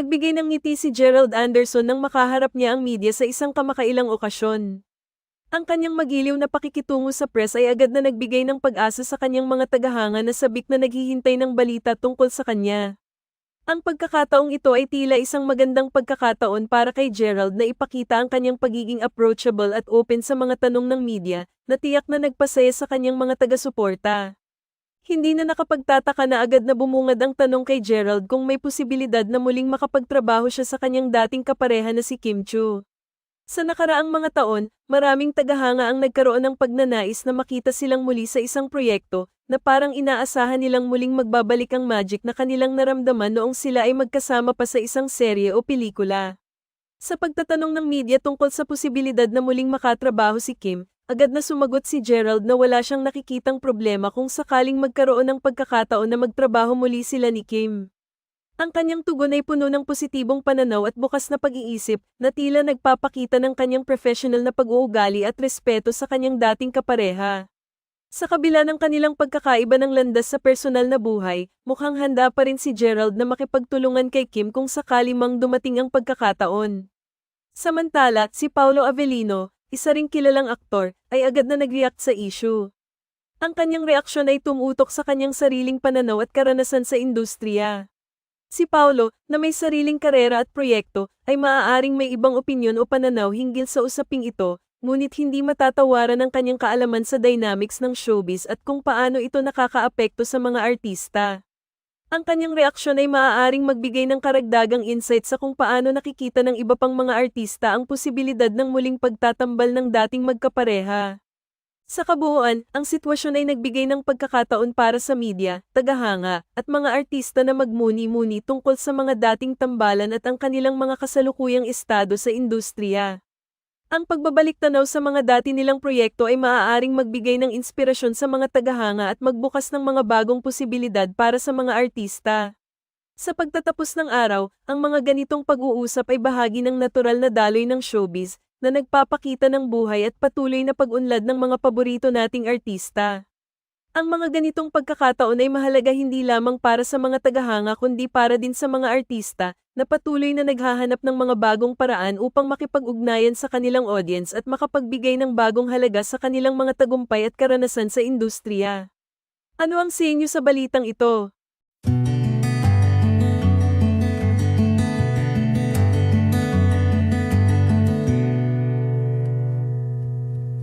Nagbigay ng ngiti si Gerald Anderson nang makaharap niya ang media sa isang kamakailang okasyon. Ang kanyang magiliw na pakikitungo sa press ay agad na nagbigay ng pag-asa sa kanyang mga tagahanga na sabik na naghihintay ng balita tungkol sa kanya. Ang pagkakataong ito ay tila isang magandang pagkakataon para kay Gerald na ipakita ang kanyang pagiging approachable at open sa mga tanong ng media, na tiyak na nagpasaya sa kanyang mga taga-suporta. Hindi na nakapagtataka na agad na bumungad ang tanong kay Gerald kung may posibilidad na muling makapagtrabaho siya sa kanyang dating kapareha na si Kim Chu. Sa nakaraang mga taon, maraming tagahanga ang nagkaroon ng pagnanais na makita silang muli sa isang proyekto, na parang inaasahan nilang muling magbabalik ang magic na kanilang naramdaman noong sila ay magkasama pa sa isang serye o pelikula. Sa pagtatanong ng media tungkol sa posibilidad na muling makatrabaho si Kim, agad na sumagot si Gerald na wala siyang nakikitang problema kung sakaling magkaroon ng pagkakataon na magtrabaho muli sila ni Kim. Ang kanyang tugon ay puno ng positibong pananaw at bukas na pag-iisip, na tila nagpapakita ng kanyang professional na pag-uugali at respeto sa kanyang dating kapareha. Sa kabila ng kanilang pagkakaiba ng landas sa personal na buhay, mukhang handa pa rin si Gerald na makipagtulungan kay Kim kung sakali mang dumating ang pagkakataon. Samantala, si Paolo Avellino, isa ring kilalang aktor, ay agad na nag-react sa issue. Ang kanyang reaksyon ay tumutok sa kanyang sariling pananaw at karanasan sa industriya. Si Paolo, na may sariling karera at proyekto, ay maaaring may ibang opinyon o pananaw hinggil sa usaping ito, ngunit hindi matatawaran ang kanyang kaalaman sa dynamics ng showbiz at kung paano ito nakakaapekto sa mga artista. Ang kanyang reaksyon ay maaaring magbigay ng karagdagang insight sa kung paano nakikita ng iba pang mga artista ang posibilidad ng muling pagtatambal ng dating magkapareha. Sa kabuuan, ang sitwasyon ay nagbigay ng pagkakataon para sa media, tagahanga, at mga artista na magmuni-muni tungkol sa mga dating tambalan at ang kanilang mga kasalukuyang estado sa industriya. Ang pagbabalik tanaw sa mga dati nilang proyekto ay maaaring magbigay ng inspirasyon sa mga tagahanga at magbukas ng mga bagong posibilidad para sa mga artista. Sa pagtatapos ng araw, ang mga ganitong pag-uusap ay bahagi ng natural na daloy ng showbiz, na nagpapakita ng buhay at patuloy na pag-unlad ng mga paborito nating artista. Ang mga ganitong pagkakataon ay mahalaga hindi lamang para sa mga tagahanga kundi para din sa mga artista, na patuloy na naghahanap ng mga bagong paraan upang makipag-ugnayan sa kanilang audience at makapagbigay ng bagong halaga sa kanilang mga tagumpay at karanasan sa industriya. Ano ang sa inyo sa balitang ito?